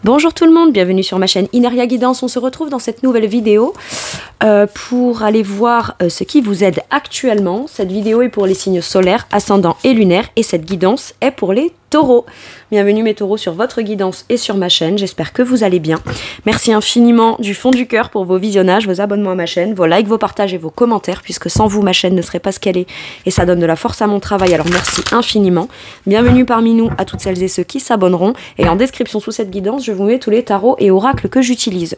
Bonjour tout le monde, bienvenue sur ma chaîne Inaria Guidance. On se retrouve dans cette nouvelle vidéo pour aller voir ce qui vous aide actuellement. Cette vidéo est pour les signes solaires, ascendants et lunaires et cette guidance est pour les taureaux. Bienvenue mes taureaux sur votre guidance et sur ma chaîne, j'espère que vous allez bien. Merci infiniment du fond du cœur pour vos visionnages, vos abonnements à ma chaîne, vos likes, vos partages et vos commentaires, puisque sans vous ma chaîne ne serait pas ce qu'elle est et ça donne de la force à mon travail, alors merci infiniment. Bienvenue parmi nous à toutes celles et ceux qui s'abonneront et en description sous cette guidance je vous mets tous les tarots et oracles que j'utilise.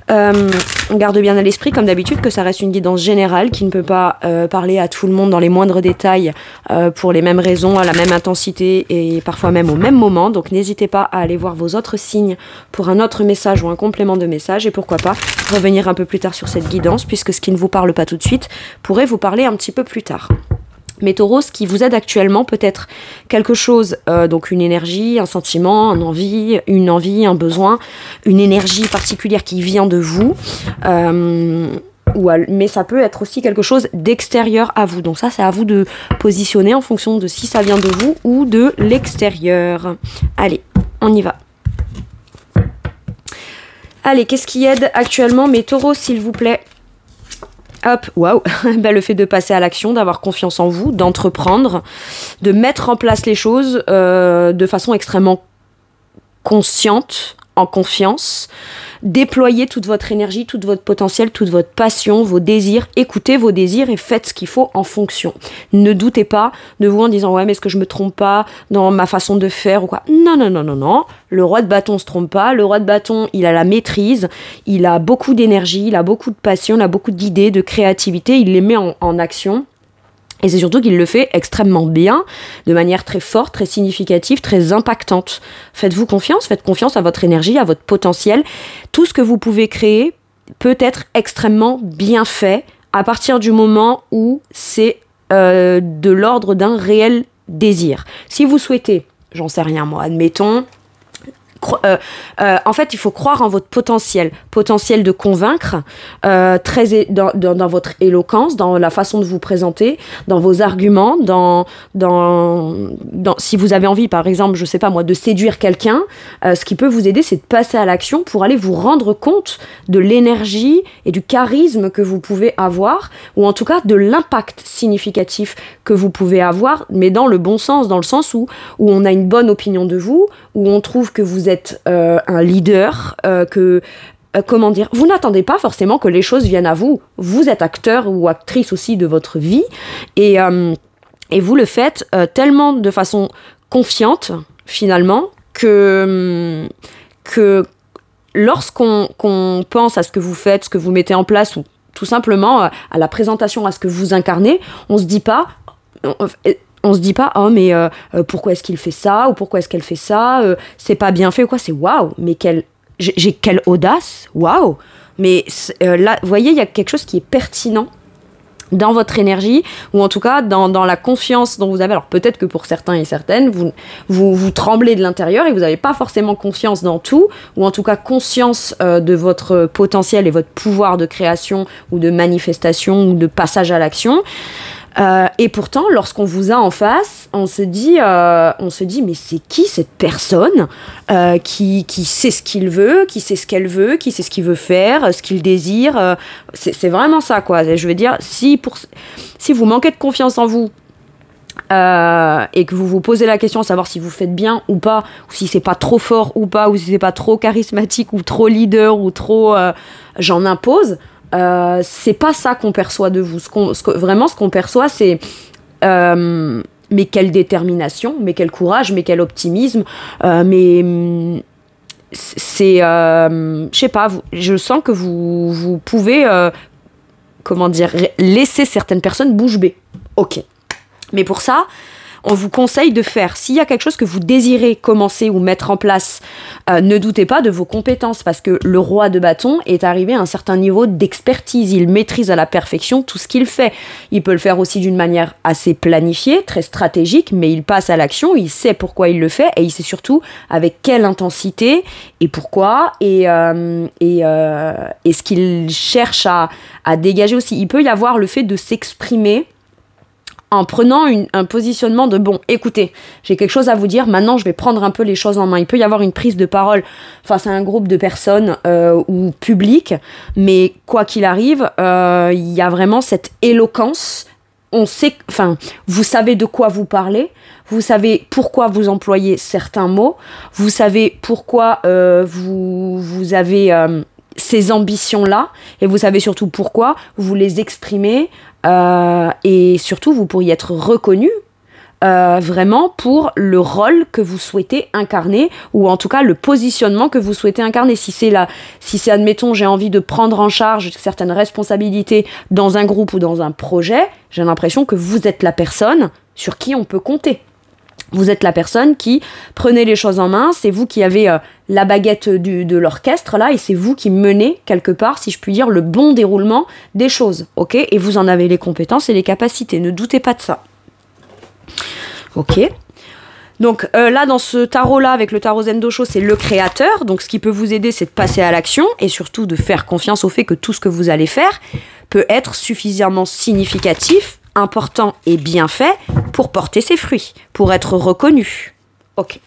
On garde bien à l'esprit, comme d'habitude, que ça reste une guidance générale qui ne peut pas parler à tout le monde dans les moindres détails pour les mêmes raisons, à la même intensité et parfois même au même moment. Donc n'hésitez pas à aller voir vos autres signes pour un autre message ou un complément de message et pourquoi pas revenir un peu plus tard sur cette guidance puisque ce qui ne vous parle pas tout de suite pourrait vous parler un petit peu plus tard. Mes taureaux, ce qui vous aide actuellement peut être quelque chose, donc une énergie, un sentiment, une envie, un besoin, une énergie particulière qui vient de vous, mais ça peut être aussi quelque chose d'extérieur à vous. Donc ça, c'est à vous de positionner en fonction de si ça vient de vous ou de l'extérieur. Allez, on y va. Allez, qu'est-ce qui aide actuellement mes taureaux, s'il vous plaît ? Hop, waouh, ben, le fait de passer à l'action, d'avoir confiance en vous, d'entreprendre, de mettre en place les choses de façon extrêmement consciente, en confiance, déployer toute votre énergie, tout votre potentiel, toute votre passion, vos désirs, écoutez vos désirs et faites ce qu'il faut en fonction. Ne doutez pas de vous en disant ouais mais est-ce que je me trompe pas dans ma façon de faire ou quoi. Non, non, non, non, non. Le roi de bâton se trompe pas. Le roi de bâton, il a la maîtrise, il a beaucoup d'énergie, il a beaucoup de passion, il a beaucoup d'idées, de créativité, il les met en action. Et c'est surtout qu'il le fait extrêmement bien, de manière très forte, très significative, très impactante. Faites-vous confiance, faites confiance à votre énergie, à votre potentiel. Tout ce que vous pouvez créer peut être extrêmement bien fait à partir du moment où c'est de l'ordre d'un réel désir. Si vous souhaitez, j'en sais rien moi, admettons... en fait, il faut croire en votre potentiel de convaincre, dans votre éloquence, dans la façon de vous présenter, dans vos arguments, si vous avez envie, par exemple, je sais pas moi, de séduire quelqu'un, ce qui peut vous aider, c'est de passer à l'action pour aller vous rendre compte de l'énergie et du charisme que vous pouvez avoir, ou en tout cas de l'impact significatif que vous pouvez avoir, mais dans le bon sens, dans le sens où on a une bonne opinion de vous, où on trouve que vous êtes un leader, comment dire, vous n'attendez pas forcément que les choses viennent à vous. Vous êtes acteur ou actrice aussi de votre vie et vous le faites tellement de façon confiante finalement que lorsqu'on pense à ce que vous faites, ce que vous mettez en place ou tout simplement à la présentation, à ce que vous incarnez, on se dit pas oh mais pourquoi est-ce qu'il fait ça ou pourquoi est-ce qu'elle fait ça, c'est pas bien fait ou quoi, c'est waouh, mais j'ai quelle audace, waouh, mais là vous voyez il y a quelque chose qui est pertinent dans votre énergie ou en tout cas dans la confiance dont vous avez. Alors peut-être que pour certains et certaines vous tremblez de l'intérieur et vous n'avez pas forcément confiance dans tout ou en tout cas conscience de votre potentiel et votre pouvoir de création ou de manifestation ou de passage à l'action. Et pourtant, lorsqu'on vous a en face, on se dit mais c'est qui cette personne qui sait ce qu'il veut, qui sait ce qu'elle veut, qui sait ce qu'il veut faire, ce qu'il désire. C'est vraiment ça, quoi. Je veux dire, si vous manquez de confiance en vous et que vous vous posez la question à savoir si vous faites bien ou pas, ou si c'est pas trop fort ou pas, ou si c'est pas trop charismatique ou trop leader ou trop j'en impose. C'est pas ça qu'on perçoit de vous. Vraiment, ce qu'on perçoit, c'est mais quelle détermination, mais quel courage, mais quel optimisme, mais c'est, je sais pas, je sens que vous pouvez, comment dire, laisser certaines personnes bouche bée. Ok. Mais pour ça, on vous conseille de faire, s'il y a quelque chose que vous désirez commencer ou mettre en place, ne doutez pas de vos compétences parce que le roi de bâton est arrivé à un certain niveau d'expertise. Il maîtrise à la perfection tout ce qu'il fait. Il peut le faire aussi d'une manière assez planifiée, très stratégique, mais il passe à l'action, il sait pourquoi il le fait et il sait surtout avec quelle intensité et pourquoi et ce qu'il cherche à dégager aussi. Il peut y avoir le fait de s'exprimer en prenant un positionnement de bon, écoutez, j'ai quelque chose à vous dire, maintenant je vais prendre un peu les choses en main. Il peut y avoir une prise de parole face à un groupe de personnes ou public, mais quoi qu'il arrive, il y a vraiment cette éloquence. On sait, enfin, vous savez de quoi vous parlez, vous savez pourquoi vous employez certains mots, vous savez pourquoi vous avez ces ambitions-là, et vous savez surtout pourquoi vous les exprimez, et surtout vous pourriez être reconnu vraiment pour le rôle que vous souhaitez incarner, ou en tout cas le positionnement que vous souhaitez incarner. Si c'est admettons, j'ai envie de prendre en charge certaines responsabilités dans un groupe ou dans un projet, j'ai l'impression que vous êtes la personne sur qui on peut compter. Vous êtes la personne qui prenez les choses en main, c'est vous qui avez la baguette de l'orchestre là, et c'est vous qui menez quelque part, si je puis dire, le bon déroulement des choses, ok? Et vous en avez les compétences et les capacités, ne doutez pas de ça. Ok. Donc là, dans ce tarot-là, avec le tarot Zen Dosho, c'est le créateur. Donc ce qui peut vous aider, c'est de passer à l'action et surtout de faire confiance au fait que tout ce que vous allez faire peut être suffisamment significatif, important et bien fait pour porter ses fruits, pour être reconnu. Ok.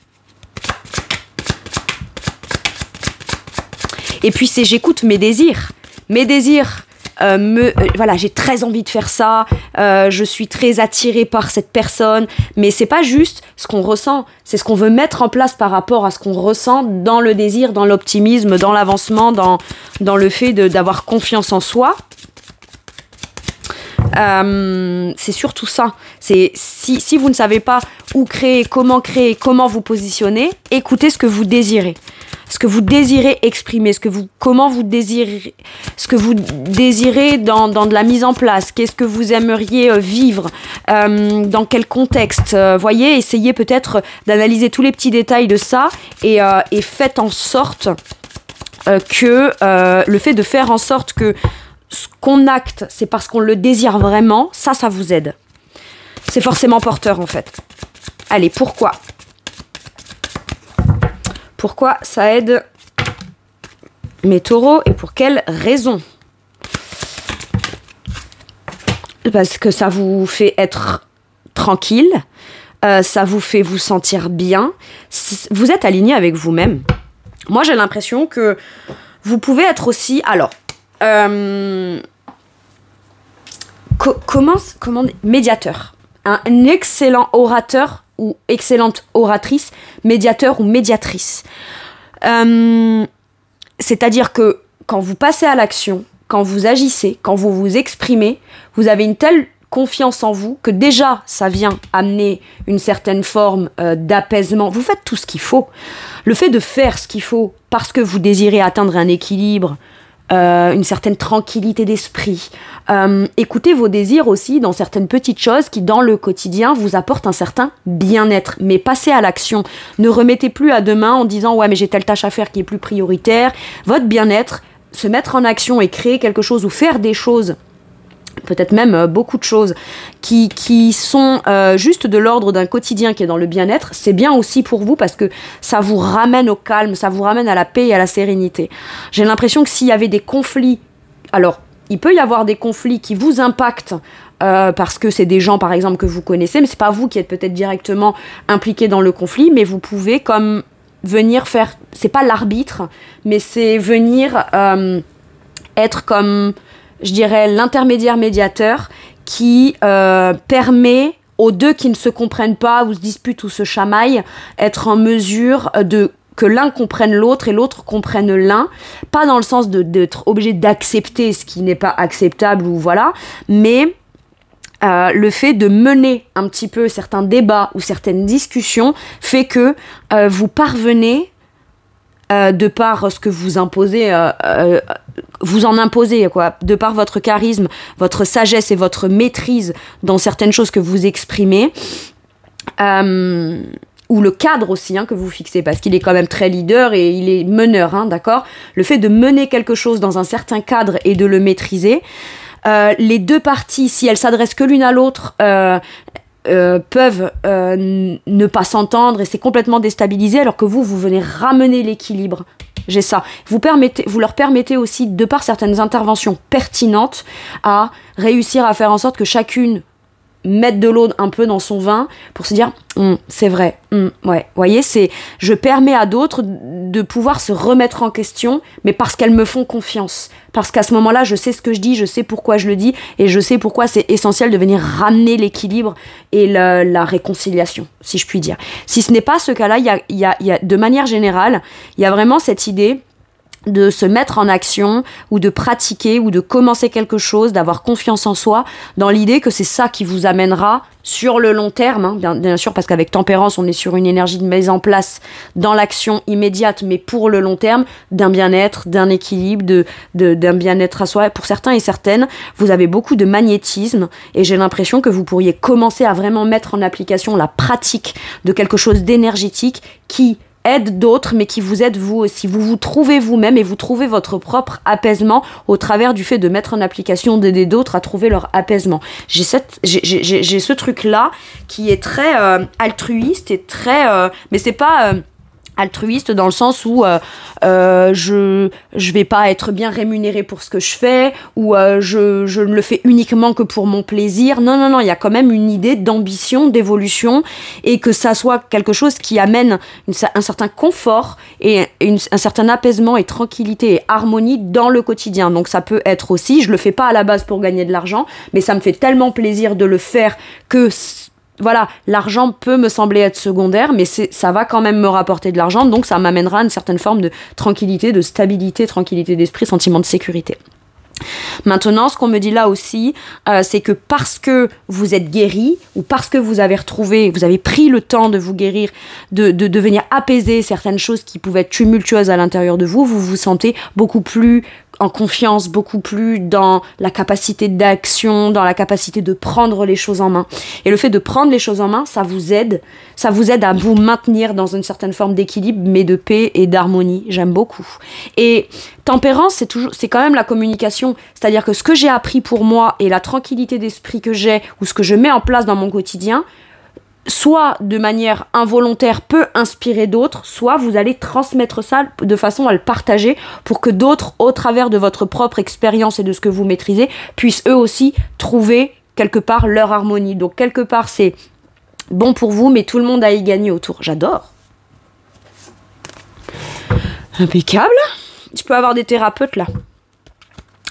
Et puis c'est j'écoute mes désirs. Mes désirs, voilà, j'ai très envie de faire ça, je suis très attirée par cette personne, mais c'est pas juste ce qu'on ressent, c'est ce qu'on veut mettre en place par rapport à ce qu'on ressent dans le désir, dans l'optimisme, dans l'avancement, dans le fait d'avoir confiance en soi. C'est surtout ça. C'est si vous ne savez pas où créer, comment vous positionner, écoutez ce que vous désirez. Ce que vous désirez exprimer, ce que vous désirez dans de la mise en place, qu'est-ce que vous aimeriez vivre, dans quel contexte, voyez, essayez peut-être d'analyser tous les petits détails de ça et faites en sorte que le fait de faire en sorte que ce qu'on acte, c'est parce qu'on le désire vraiment, ça vous aide. C'est forcément porteur en fait. Allez, pourquoi ? Pourquoi ça aide mes taureaux et pour quelles raisons ? Parce que ça vous fait être tranquille, ça vous fait vous sentir bien, vous êtes aligné avec vous-même. Moi j'ai l'impression que vous pouvez être aussi... Alors, médiateur. Un excellent orateur ou excellente oratrice, médiateur ou médiatrice. C'est-à-dire que quand vous passez à l'action, quand vous agissez, quand vous vous exprimez, vous avez une telle confiance en vous que déjà ça vient amener une certaine forme d'apaisement. Vous faites tout ce qu'il faut. Le fait de faire ce qu'il faut parce que vous désirez atteindre un équilibre, une certaine tranquillité d'esprit. Écoutez vos désirs aussi dans certaines petites choses qui, dans le quotidien, vous apportent un certain bien-être. Mais passez à l'action. Ne remettez plus à demain en disant « Ouais, mais j'ai telle tâche à faire qui est plus prioritaire. » Votre bien-être, se mettre en action et créer quelque chose ou faire des choses, peut-être même beaucoup de choses, qui sont juste de l'ordre d'un quotidien qui est dans le bien-être, c'est bien aussi pour vous parce que ça vous ramène au calme, ça vous ramène à la paix et à la sérénité. J'ai l'impression que s'il y avait des conflits, alors il peut y avoir des conflits qui vous impactent parce que c'est des gens par exemple que vous connaissez, mais c'est pas vous qui êtes peut-être directement impliqué dans le conflit, mais vous pouvez comme venir faire, c'est pas l'arbitre, mais c'est venir être comme, je dirais, l'intermédiaire médiateur qui permet aux deux qui ne se comprennent pas ou se disputent ou se chamaillent, être en mesure que l'un comprenne l'autre et l'autre comprenne l'un, pas dans le sens d'être obligé d'accepter ce qui n'est pas acceptable ou voilà, mais le fait de mener un petit peu certains débats ou certaines discussions fait que vous parvenez, de par ce que vous imposez, vous en imposez, quoi, de par votre charisme, votre sagesse et votre maîtrise dans certaines choses que vous exprimez, ou le cadre aussi que vous fixez, parce qu'il est quand même très leader et il est meneur, d'accord ? Le fait de mener quelque chose dans un certain cadre et de le maîtriser, les deux parties, si elles s'adressent que l'une à l'autre, peuvent ne pas s'entendre et c'est complètement déstabilisé, alors que vous venez ramener l'équilibre. J'ai ça. Vous leur permettez aussi, de par certaines interventions pertinentes, à réussir à faire en sorte que chacune mettre de l'eau un peu dans son vin pour se dire c'est vrai, ouais, voyez, je permets à d'autres de pouvoir se remettre en question, mais parce qu'elles me font confiance, parce qu'à ce moment-là je sais ce que je dis, je sais pourquoi je le dis et je sais pourquoi c'est essentiel de venir ramener l'équilibre et la réconciliation, si je puis dire. Si ce n'est pas ce cas-là, il y a de manière générale, il y a vraiment cette idée de se mettre en action ou de pratiquer ou de commencer quelque chose, d'avoir confiance en soi, dans l'idée que c'est ça qui vous amènera sur le long terme, hein, bien sûr, parce qu'avec tempérance, on est sur une énergie de mise en place dans l'action immédiate, mais pour le long terme, d'un bien-être, d'un équilibre, d'un bien-être à soi. Pour certains et certaines, vous avez beaucoup de magnétisme et j'ai l'impression que vous pourriez commencer à vraiment mettre en application la pratique de quelque chose d'énergétique qui aide d'autres, mais qui vous aide vous aussi. Vous vous trouvez vous-même et vous trouvez votre propre apaisement au travers du fait de mettre en application, d'aider d'autres à trouver leur apaisement. J'ai ce truc-là qui est très altruiste et très... mais c'est pas... altruiste dans le sens où je vais pas être bien rémunérée pour ce que je fais ou je ne le fais uniquement que pour mon plaisir. Non, il y a quand même une idée d'ambition, d'évolution et que ça soit quelque chose qui amène un certain confort et un certain apaisement et tranquillité et harmonie dans le quotidien. Donc ça peut être aussi, je le fais pas à la base pour gagner de l'argent, mais ça me fait tellement plaisir de le faire que... Voilà, l'argent peut me sembler être secondaire, mais ça va quand même me rapporter de l'argent, donc ça m'amènera à une certaine forme de tranquillité, de stabilité, tranquillité d'esprit, sentiment de sécurité. Maintenant, ce qu'on me dit là aussi, c'est que parce que vous êtes guéri, ou parce que vous avez pris le temps de vous guérir, de venir apaiser certaines choses qui pouvaient être tumultueuses à l'intérieur de vous, vous vous sentez beaucoup plus en confiance, beaucoup plus dans la capacité d'action, dans la capacité de prendre les choses en main. Et le fait de prendre les choses en main, ça vous aide à vous maintenir dans une certaine forme d'équilibre, mais de paix et d'harmonie. J'aime beaucoup. Et tempérance, c'est quand même la communication. C'est-à-dire que ce que j'ai appris pour moi et la tranquillité d'esprit que j'ai, ou ce que je mets en place dans mon quotidien, soit de manière involontaire peut inspirer d'autres, soit vous allez transmettre ça de façon à le partager pour que d'autres, au travers de votre propre expérience et de ce que vous maîtrisez, puissent eux aussi trouver quelque part leur harmonie. Donc quelque part c'est bon pour vous, mais tout le monde a y gagné autour. J'adore. Impeccable. Je peux avoir des thérapeutes là.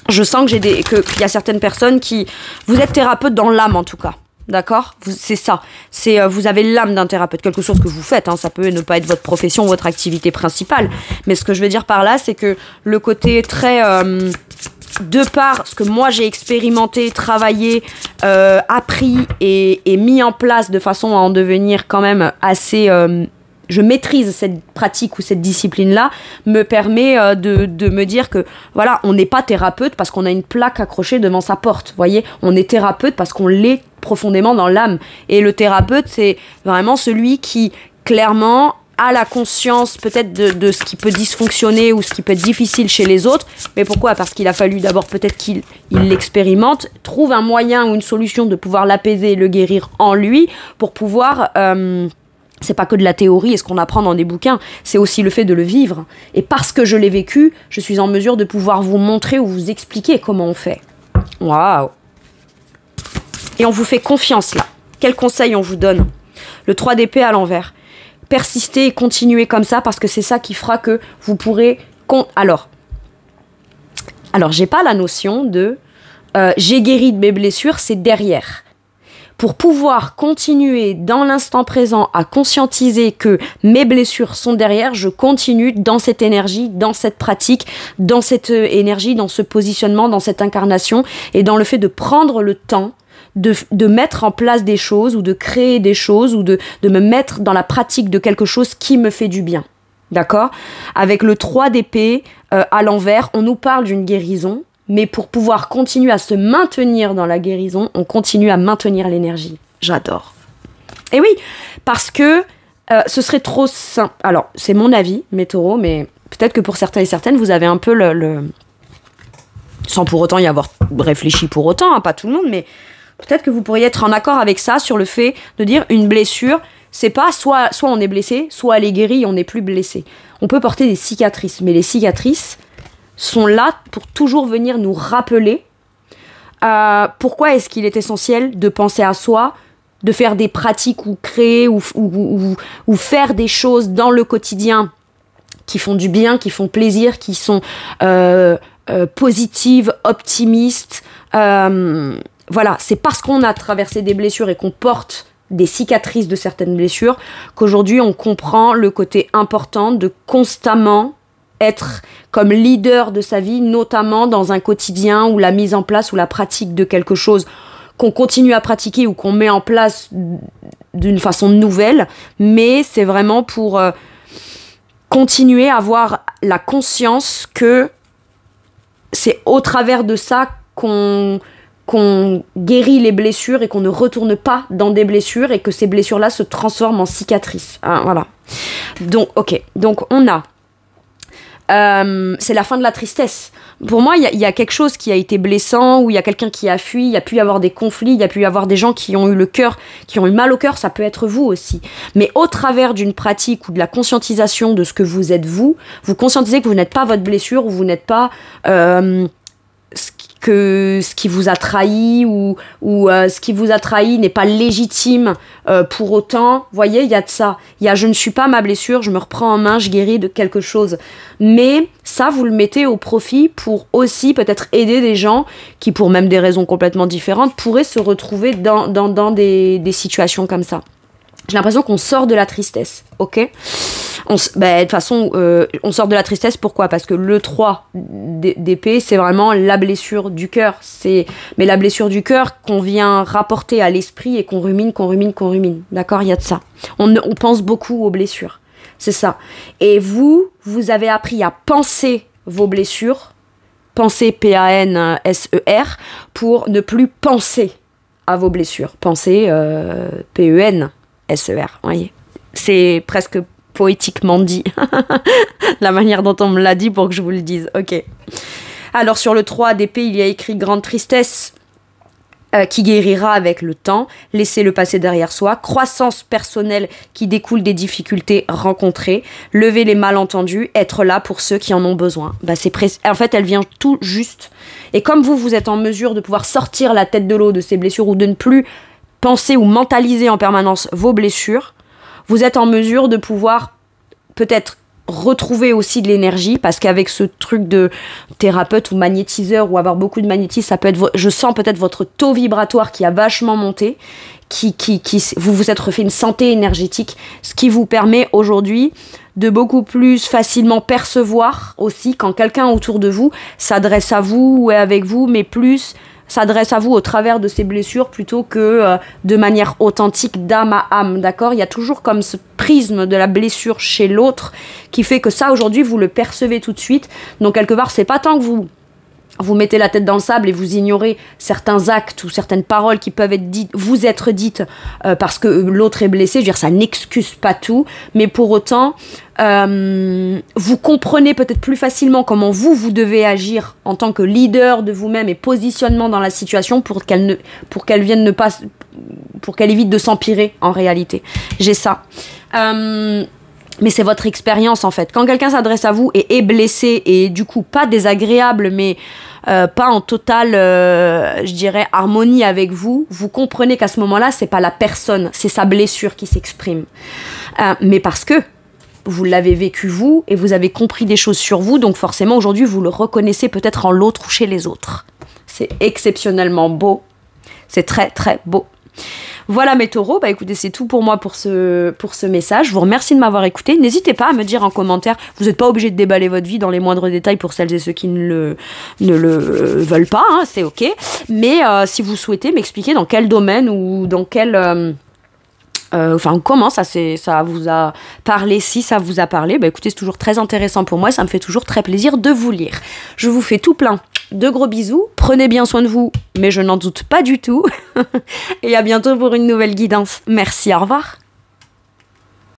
Je sens qu'il y a certaines personnes qui... Vous êtes thérapeute dans l'âme en tout cas. D'accord ? C'est ça. Vous avez l'âme d'un thérapeute, quelque chose que vous faites. Hein, ça peut ne pas être votre profession, votre activité principale. Mais ce que je veux dire par là, c'est que le côté très... de par ce que moi j'ai expérimenté, travaillé, appris et mis en place de façon à en devenir quand même assez... je maîtrise cette pratique ou cette discipline-là, me permet de me dire que, voilà, on n'est pas thérapeute parce qu'on a une plaque accrochée devant sa porte, voyez. On est thérapeute parce qu'on l'est profondément dans l'âme. Et le thérapeute, c'est vraiment celui qui, clairement, a la conscience peut-être de ce qui peut dysfonctionner ou ce qui peut être difficile chez les autres. Mais pourquoi ? Parce qu'il a fallu d'abord peut-être qu'il l'expérimente, trouve un moyen ou une solution de pouvoir l'apaiser et le guérir en lui pour pouvoir... c'est pas que de la théorie et ce qu'on apprend dans des bouquins, c'est aussi le fait de le vivre. Et parce que je l'ai vécu, je suis en mesure de pouvoir vous montrer ou vous expliquer comment on fait. Waouh! Et on vous fait confiance là. Quel conseil on vous donne ? Le 3 d'épée à l'envers. Persistez et continuez comme ça parce que c'est ça qui fera que vous pourrez... Alors, j'ai pas la notion de j'ai guéri de mes blessures, c'est derrière. Pour pouvoir continuer dans l'instant présent à conscientiser que mes blessures sont derrière, je continue dans cette énergie, dans cette pratique, dans cette énergie, dans ce positionnement, dans cette incarnation et dans le fait de prendre le temps de mettre en place des choses ou de créer des choses ou de me mettre dans la pratique de quelque chose qui me fait du bien. D'accord ? Avec le 3 d'épée à l'envers, on nous parle d'une guérison. Mais pour pouvoir continuer à se maintenir dans la guérison, on continue à maintenir l'énergie. J'adore. Et oui, parce que ce serait trop simple. Alors, c'est mon avis, mes taureaux, mais peut-être que pour certains et certaines, vous avez un peu sans pour autant y avoir réfléchi pour autant, hein, pas tout le monde, mais peut-être que vous pourriez être en accord avec ça sur le fait de dire une blessure, c'est pas soit on est blessé, soit elle est guérie et on n'est plus blessé. On peut porter des cicatrices, mais les cicatrices... sont là pour toujours venir nous rappeler pourquoi est-ce qu'il est essentiel de penser à soi, de faire des pratiques ou créer ou faire des choses dans le quotidien qui font du bien, qui font plaisir, qui sont positives, optimistes. Voilà, c'est parce qu'on a traversé des blessures et qu'on porte des cicatrices de certaines blessures qu'aujourd'hui on comprend le côté important de constamment être comme leader de sa vie, notamment dans un quotidien ou la mise en place ou la pratique de quelque chose qu'on continue à pratiquer ou qu'on met en place d'une façon nouvelle, mais c'est vraiment pour continuer à avoir la conscience que c'est au travers de ça qu'on guérit les blessures et qu'on ne retourne pas dans des blessures et que ces blessures-là se transforment en cicatrices. Hein, voilà. Donc, ok. Donc, on a... c'est la fin de la tristesse. Pour moi, il y a quelque chose qui a été blessant, où il y a quelqu'un qui a fui, il y a pu y avoir des conflits, il y a pu y avoir des gens qui ont eu le cœur, qui ont eu mal au cœur, ça peut être vous aussi. Mais au travers d'une pratique ou de la conscientisation de ce que vous êtes vous conscientisez que vous n'êtes pas votre blessure, ou vous n'êtes pas ce qui vous a trahi, ou ce qui vous a trahi n'est pas légitime pour autant. Vous voyez, il y a de ça. Il y a je ne suis pas ma blessure, je me reprends en main, je guéris de quelque chose. Mais ça, vous le mettez au profit pour aussi peut-être aider des gens qui, pour même des raisons complètement différentes, pourraient se retrouver dans des situations comme ça. J'ai l'impression qu'on sort de la tristesse, ok ? De toute façon, on sort de la tristesse, pourquoi ? Parce que le 3 d'épée, c'est vraiment la blessure du cœur. Mais la blessure du cœur qu'on vient rapporter à l'esprit et qu'on rumine. D'accord ? Il y a de ça. On pense beaucoup aux blessures. C'est ça. Et vous avez appris à penser vos blessures, penser P-A-N-S-E-R, pour ne plus penser à vos blessures. Penser P-E-N-S-E-R. Voyez. C'est presque poétiquement dit. La manière dont on me l'a dit pour que je vous le dise. Ok. Alors sur le 3 d'épée, il y a écrit grande tristesse qui guérira avec le temps, laisser le passé derrière soi, croissance personnelle qui découle des difficultés rencontrées, lever les malentendus, être là pour ceux qui en ont besoin. En fait, elle vient tout juste. Et comme vous êtes en mesure de pouvoir sortir la tête de l'eau de ces blessures ou de ne plus penser ou mentaliser en permanence vos blessures, vous êtes en mesure de pouvoir peut-être retrouver aussi de l'énergie, parce qu'avec ce truc de thérapeute ou magnétiseur ou avoir beaucoup de magnétisme, ça peut être, je sens peut-être votre taux vibratoire qui a vachement monté, vous vous êtes refait une santé énergétique, ce qui vous permet aujourd'hui de beaucoup plus facilement percevoir aussi quand quelqu'un autour de vous s'adresse à vous ou est avec vous, mais plus s'adresse à vous au travers de ses blessures plutôt que de manière authentique d'âme à âme, d'accord ? Il y a toujours comme ce prisme de la blessure chez l'autre qui fait que ça, aujourd'hui, vous le percevez tout de suite. Donc, quelque part, c'est pas tant que vous mettez la tête dans le sable et vous ignorez certains actes ou certaines paroles qui peuvent être dites parce que l'autre est blessé. Je veux dire, ça n'excuse pas tout, mais pour autant, vous comprenez peut-être plus facilement comment vous devez agir en tant que leader de vous-même et positionnement dans la situation pour qu'elle évite de s'empirer en réalité. J'ai ça. Mais c'est votre expérience en fait. Quand quelqu'un s'adresse à vous et est blessé et du coup pas désagréable mais pas en totale, je dirais, harmonie avec vous, vous comprenez qu'à ce moment-là, c'est pas la personne, c'est sa blessure qui s'exprime. Mais parce que vous l'avez vécu vous et vous avez compris des choses sur vous, donc forcément aujourd'hui vous le reconnaissez peut-être en l'autre ou chez les autres. C'est exceptionnellement beau. C'est très très beau. Voilà mes taureaux, écoutez, c'est tout pour moi pour ce message. Je vous remercie de m'avoir écouté. N'hésitez pas à me dire en commentaire, vous n'êtes pas obligé de déballer votre vie dans les moindres détails pour celles et ceux qui ne le veulent pas, hein, c'est ok. Mais si vous souhaitez m'expliquer dans quel domaine ou dans quel... comment ça vous a parlé, si ça vous a parlé, écoutez, c'est toujours très intéressant pour moi, ça me fait toujours très plaisir de vous lire. Je vous fais tout plein de gros bisous, prenez bien soin de vous, mais je n'en doute pas du tout, et à bientôt pour une nouvelle guidance. Merci, au revoir.